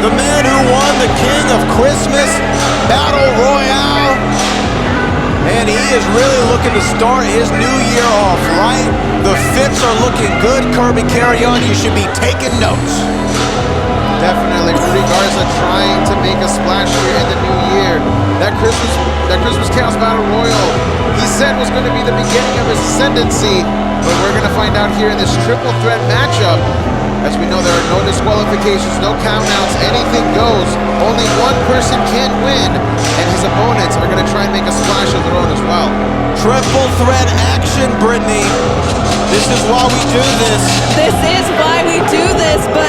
the man who won the King of Christmas Battle Royale. And he is really looking to start his new year off right. The fits are looking good. Kirby, carry on. You should be taking notes. Definitely, Rudy Garza trying to make a splash here in the new year. That Christmas Chaos Battle Royal, he said was going to be the beginning of his ascendancy, but we're going to find out here in this triple threat matchup. As we know, there are no disqualifications, no countouts, anything goes. Only one person can win, and his opponents are going to try and make a splash of their own as well. Triple threat action, Brittany. This is why we do this. This is why we do this, but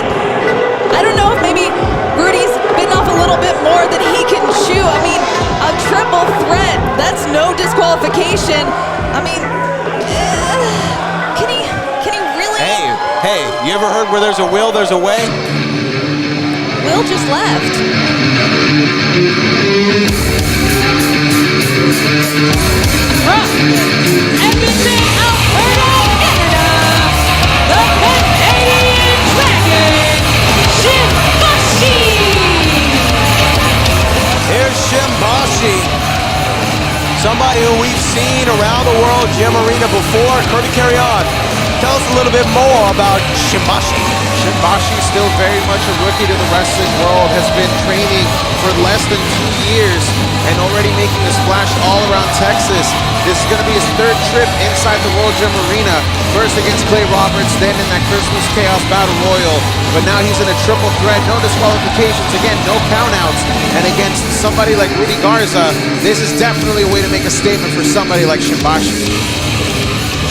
I don't know if maybe Rudy's bitten off a little bit more than he can chew. I mean, a triple threat, that's no disqualification. I mean, can he really? Hey, you ever heard where there's a will, there's a way? Will just left. Edmonton, Alberta, Canada, the Canadian Dragon, Shimbashi! Here's Shimbashi. Somebody who we've seen around the world, Gym Arena before. Kirby, carry on. Tell us a little bit more about Shimbashi. Shimbashi, still very much a rookie to the wrestling world, has been training for less than 2 years and already making a splash all around Texas. This is going to be his third trip inside the World Gym Arena. First against Clay Roberts, then in that Christmas Chaos Battle Royal. But now he's in a triple threat, no disqualifications, again, no countouts. And against somebody like Rudy Garza, this is definitely a way to make a statement for somebody like Shimbashi.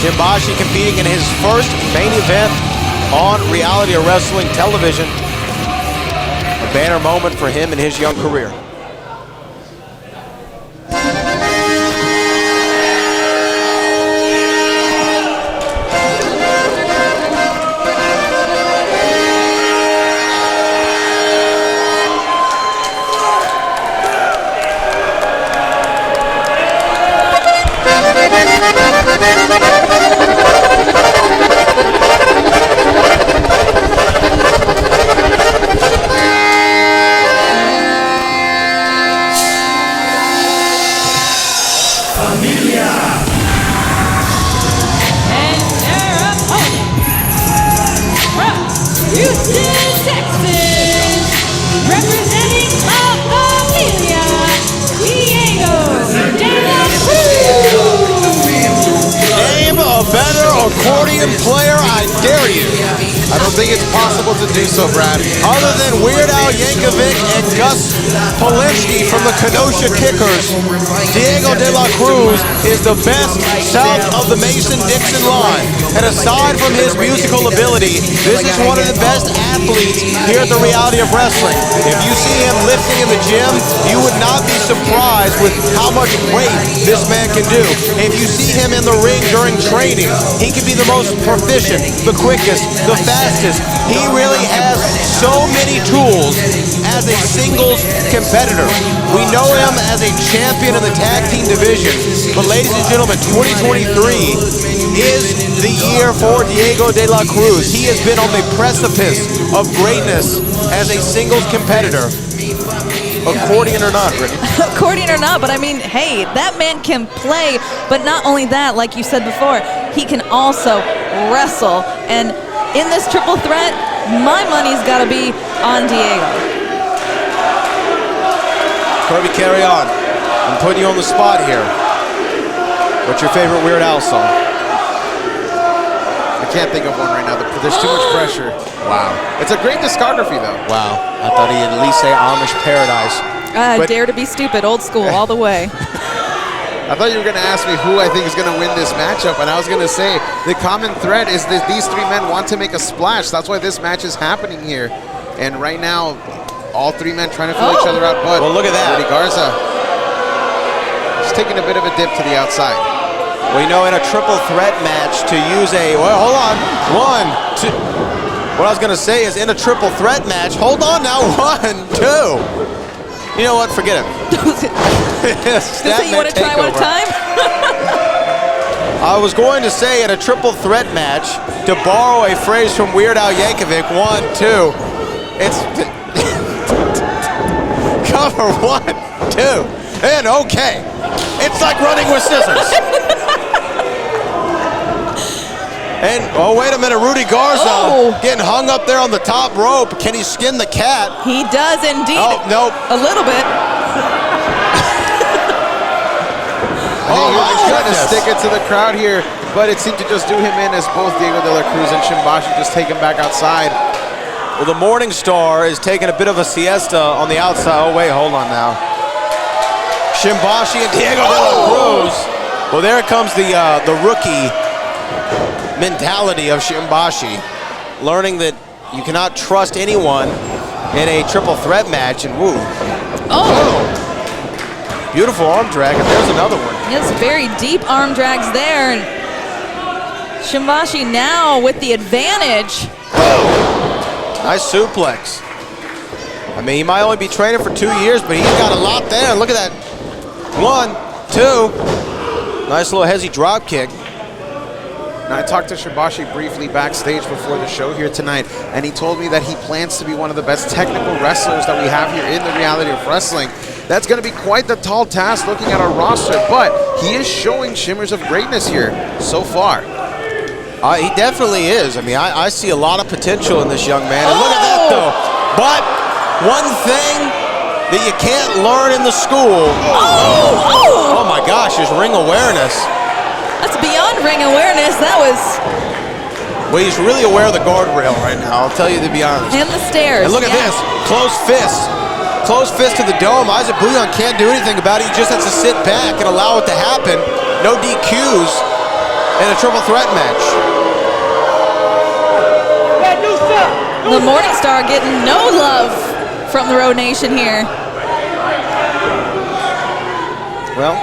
Shimbashi competing in his first main event on reality wrestling television. A banner moment for him in his young career. Accordion player, I dare you. I don't think it's possible to do so, Brad. Other than Weird Al Yankovic and Gus Polinski from the Kenosha Kickers, Diego de la Cruz is the best south of the Mason-Dixon line. And aside from his musical ability, this is one of the best athletes here at the Reality of Wrestling. If you see him lifting in the gym, you would not be surprised with how much weight this man can do. If you see him in the ring during training, he can be the most proficient, the quickest, the fastest. He really has so many tools as a singles competitor. We know him as a champion in the tag team division, but ladies and gentlemen, 2023 is the year for Diego de la Cruz. He has been on the precipice of greatness as a singles competitor. Accordion or not, Ricky? Accordion or not, but I mean, hey, that man can play, but not only that, like you said before, he can also wrestle. And in this triple threat, my money's got to be on Diego. Kirby, carry on. I'm putting you on the spot here. What's your favorite Weird Al song? I can't think of one right now. There's too much pressure. Wow. It's a great discography, though. Wow. I thought he'd at least say Amish Paradise. Dare to be stupid, old school, all the way. I thought you were going to ask me who I think is going to win this matchup, and I was going to say the common thread is that these three men want to make a splash. That's why this match is happening here. And right now, all three men trying to fill each other out. But well, look at that. Rudy Garza just taking a bit of a dip to the outside. We know in a triple threat match to use a, well, hold on, 1, 2. What I was going to say is in a triple threat match, hold on now, 1, 2. You know what, forget it. Just say you want to try one at a time? I was going to say in a triple threat match, to borrow a phrase from Weird Al Yankovic, 1, 2. It's cover. 1, 2, and okay. It's like running with scissors. And, oh, wait a minute, Rudy Garza getting hung up there on the top rope. Can he skin the cat? He does indeed. Oh, nope. A little bit. Oh, my Trying to goodness. stick it to the crowd here, but it seemed to just do him in as both Diego de la Cruz and Shimbashi just take him back outside. Well, the Morning Star is taking a bit of a siesta on the outside. Oh, wait, hold on now. Shimbashi and Diego de la Cruz. Well, there comes the rookie mentality of Shimbashi, learning that you cannot trust anyone in a triple threat match, and woo. Oh. Beautiful arm drag, and there's another one. Yes, very deep arm drags there. And Shimbashi now with the advantage. Nice suplex. I mean, he might only be training for 2 years, but he's got a lot there. Look at that. 1, 2. Nice little hezzy drop kick. Now, I talked to Shimbashi briefly backstage before the show here tonight, and he told me that he plans to be one of the best technical wrestlers that we have here in the reality of wrestling. That's going to be quite the tall task looking at our roster, but he is showing shimmers of greatness here so far. He definitely is. I mean, I see a lot of potential in this young man. And look at that, though. But one thing that you can't learn in the school. Oh my gosh, there's ring awareness. That's beyond ring awareness. That was. Well, he's really aware of the guardrail right now, I'll tell you to be honest. And the stairs. And look at this, closed fist. Closed fist to the dome. Isaac Bouillon can't do anything about it. He just has to sit back and allow it to happen. No DQs in a triple threat match. The Morning Star getting no love from the Road Nation here. Well,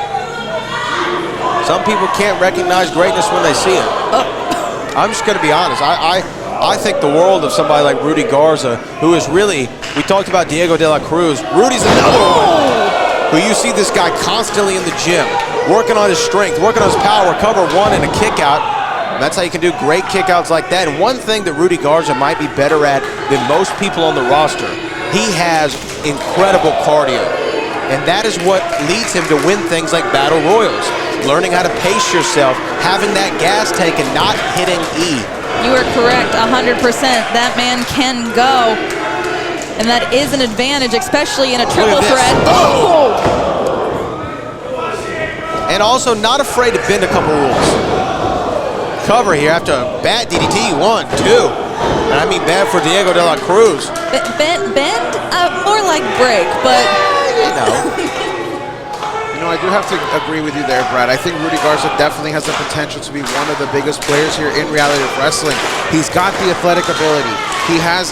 some people can't recognize greatness when they see it. I'm just going to be honest. I think the world of somebody like Rudy Garza, who is really, we talked about Diego de la Cruz. Rudy's another one who you see this guy constantly in the gym, working on his strength, working on his power, cover 1 and a kick out. And that's how you can do great kickouts like that. And one thing that Rudy Garza might be better at than most people on the roster, he has incredible cardio. And that is what leads him to win things like battle royals. Learning how to pace yourself, having that gas tank and not hitting E. You are correct, 100%. That man can go. And that is an advantage, especially in a triple threat. Oh! And also not afraid to bend a couple rules. Cover here after a bad DDT, 1, 2. And I mean bad for Diego de la Cruz. Bend? More like break, but... You know. You know, I do have to agree with you there, Brad. I think Rudy Garza definitely has the potential to be one of the biggest players here in reality of wrestling. He's got the athletic ability. He has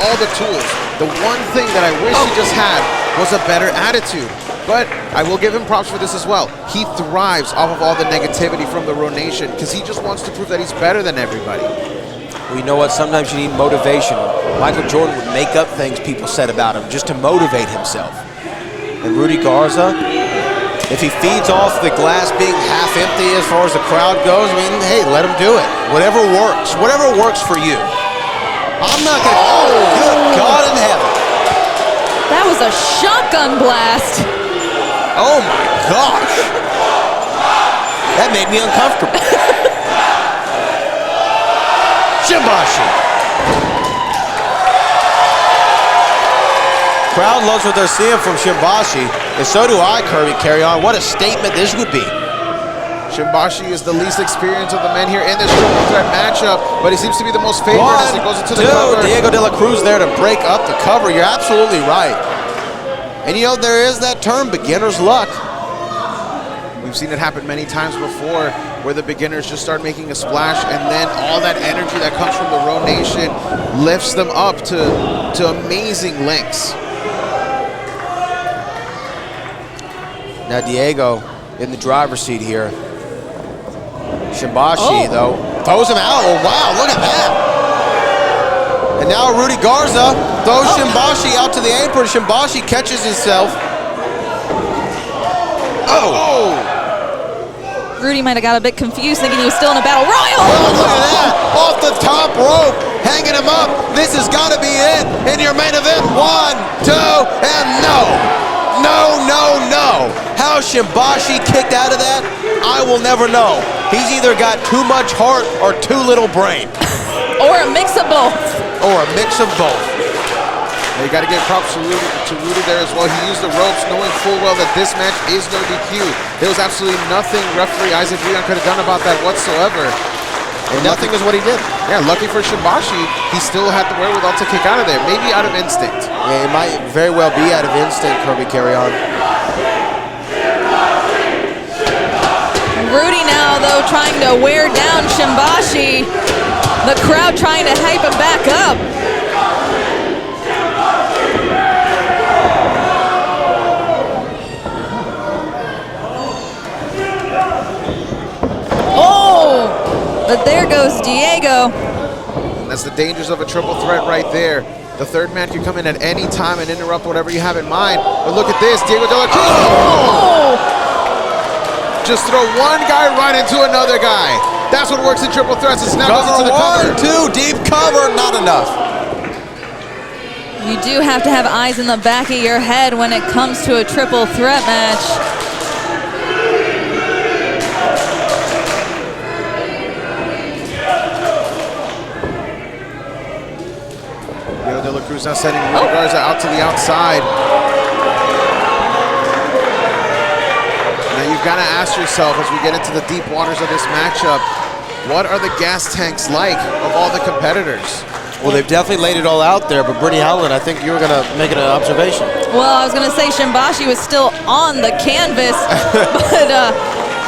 all the tools. The one thing that I wish he just had was a better attitude. But I will give him props for this as well. He thrives off of all the negativity from the Road Nation because he just wants to prove that he's better than everybody. Well, you know what? Sometimes you need motivation. Michael Jordan would make up things people said about him just to motivate himself. And Rudy Garza, if he feeds off the glass being half empty as far as the crowd goes, I mean, hey, let him do it. Whatever works for you. I'm not going to, good God in heaven. That was a shotgun blast. Oh my gosh. That made me uncomfortable. Shimbashi. Crowd loves what they're seeing from Shimbashi, and so do I, Kirby Carry On. What a statement this would be. Shimbashi is the least experienced of the men here in this triple threat matchup, but he seems to be the most favored as he goes into the cover. Diego de la Cruz there to break up the cover. You're absolutely right. And you know, there is that term, beginner's luck. We've seen it happen many times before where the beginners just start making a splash and then all that energy that comes from the Road Nation lifts them up to amazing lengths. Now Diego in the driver's seat here. Shimbashi, though, throws him out. Oh, wow, look at that. And now Rudy Garza throws Shimbashi out to the apron. Shimbashi catches himself. Oh! Rudy might have got a bit confused thinking he was still in a battle royal. Oh, look at that. Off the top rope, hanging him up. This has got to be it. in your main event. 1, 2, and no. No, no, no. How Shimbashi kicked out of that, I will never know. He's either got too much heart or too little brain. Or a mix of both. Or a mix of both. You got to give props to Rudy there as well. He used the ropes knowing full well that this match is no DQ. There was absolutely nothing referee Isaac Leon could have done about that whatsoever. And nothing is what he did. Yeah, lucky for Shimbashi, he still had the wherewithal to kick out of there. Maybe out of instinct. Yeah, it might very well be out of instinct, Kirby Carry On. Rudy now, though, trying to wear down Shimbashi. The crowd trying to hype him back up. Oh! But there goes Diego. That's the dangers of a triple threat right there. The third man can come in at any time and interrupt whatever you have in mind. But look at this, Diego de la Cruz. Oh! Just throw one guy right into another guy. That's what works in triple threats. It's now goes into the cover. 1, 2, deep cover, not enough. You do have to have eyes in the back of your head when it comes to a triple threat match. Diego de la Cruz now sending Rudy Garza out to the outside. Now you've got to ask yourself as we get into the deep waters of this matchup, what are the gas tanks like of all the competitors? Well, they've definitely laid it all out there, but Brittany Howland, I think you were going to make an observation. Well, I was going to say Shimbashi was still on the canvas, but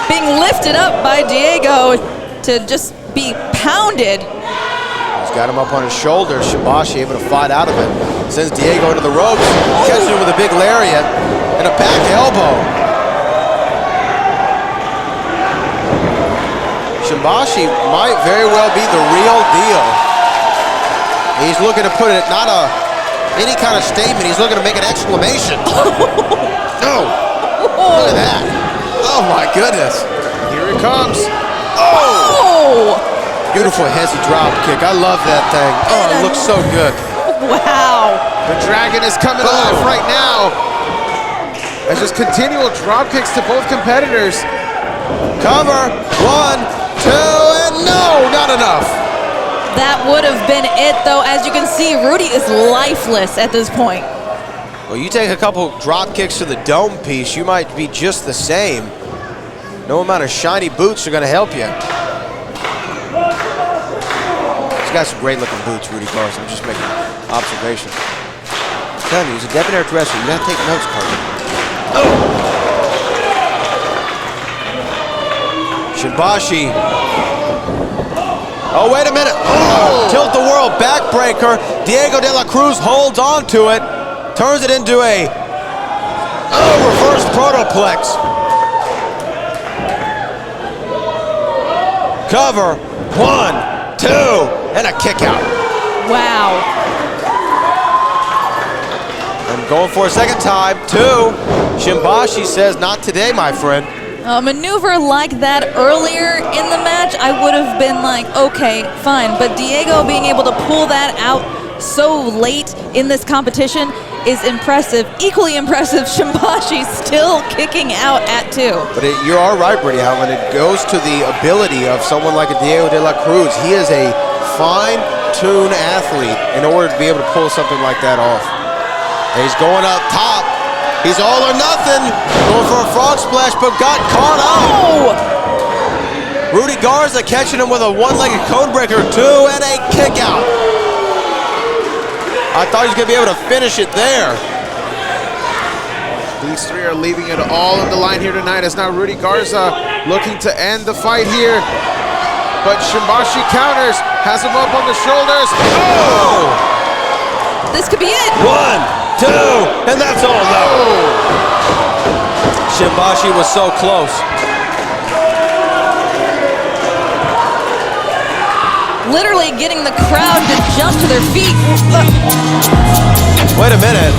being lifted up by Diego to just be pounded. He's got him up on his shoulders. Shimbashi able to fight out of it. Sends Diego into the ropes, catches him with a big lariat and a back elbow. Shimbashi might very well be the real deal. He's looking to put it not any kind of statement. He's looking to make an exclamation. No. Look at that. Oh my goodness. Here it comes. Oh! Beautiful hezzy drop kick. I love that thing. Oh, it looks so good. Wow. The Dragon is coming alive right now. There's just continual drop kicks to both competitors. Cover. 1, 2, and no, not enough. That would have been it, though. As you can see, Rudy is lifeless at this point. Well, you take a couple drop kicks to the dome piece, you might be just the same. No amount of shiny boots are going to help you. He's got some great looking boots, Rudy Garza. I'm just making an observation. I'm telling you, he's a debonair wrestler. You got to take notes, Carter. Shimbashi. Oh, wait a minute. Oh. Tilt the world backbreaker. Diego de la Cruz holds on to it. Turns it into a reverse protoplex. Cover. 1, 2, and a kick out. Wow. And going for a second time. 2. Shimbashi says, not today, my friend. A maneuver like that earlier in the match, I would have been like, okay, fine. But Diego being able to pull that out so late in this competition is impressive. Equally impressive, Shimbashi still kicking out at 2. But you are right, Brittany Howland. It goes to the ability of someone like a Diego de la Cruz. He is a fine-tuned athlete in order to be able to pull something like that off. And he's going up top. He's all or nothing. Going for a frog splash, but got caught out. Oh! Rudy Garza catching him with a one-legged codebreaker, 2, and a kick out. I thought he was going to be able to finish it there. These three are leaving it all on the line here tonight as now Rudy Garza looking to end the fight here. But Shimbashi counters, has him up on the shoulders. Oh! This could be it. 1, 2, and that's all no. Shimbashi was so close. Literally getting the crowd to jump to their feet. Wait a minute.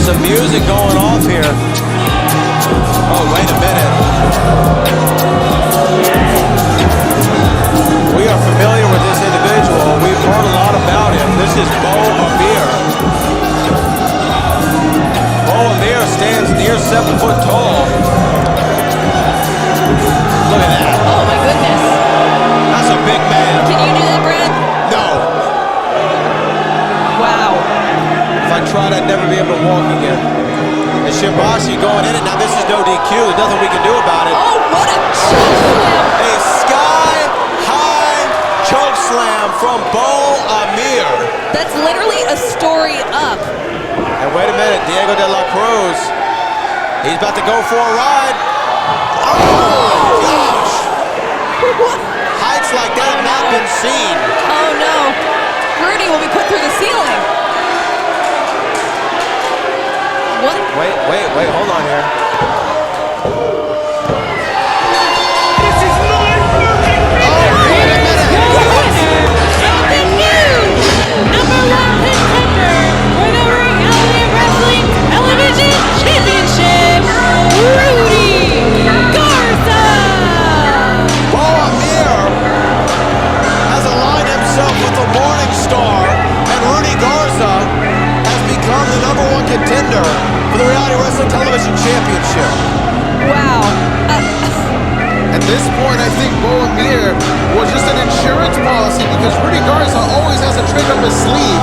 Some music going off here. Oh, wait a minute. We are familiar with this individual. We've heard a lot about This is Bo Amir. Bo Amir stands near 7 foot tall. Look at that. Oh my goodness. That's a big man. Can you do that, Brad? No. Wow. If I tried, I'd never be able to walk again. And Shimbashi going in it. Now this is no DQ. There's nothing we can do about it. Oh, what a choke slam. A sky-high choke slam from Bo Amir. That's literally a story up. And wait a minute, Diego de la Cruz. He's about to go for a ride. Oh, gosh. Heights like that have not been seen. Oh no. Rudy will be put through the ceiling. What? Wait, hold on here. Championship, Rudy Garza! Bo Amir has aligned himself with the Morning Star, and Rudy Garza has become the #1 contender for the Reality Wrestling Television Championship. Wow. At this point, I think Bo Amir was just an insurance policy because Rudy Garza always has a trick up his sleeve.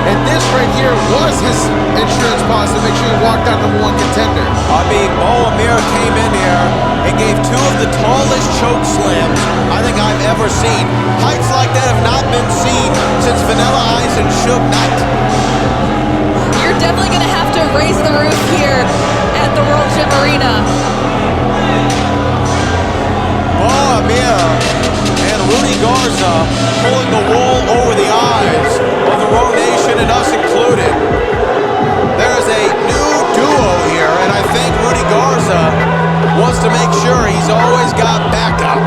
And this right here was his insurance policy to make sure he walked out #1 contender. I mean, Bo Amir came in here and gave 2 of the tallest choke slams I think I've ever seen. Heights like that have not been seen since Vanilla Ice and Suge Knight. You're definitely going to have to raise the roof here at the World Gym Arena. Bo Amir and Rudy Garza pulling the wool over the eyes of the Row Nation and us included. There is a new duo here, and I think Rudy Garza wants to make sure he's always got backup.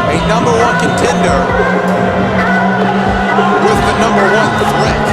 A #1 contender with the #1 threat.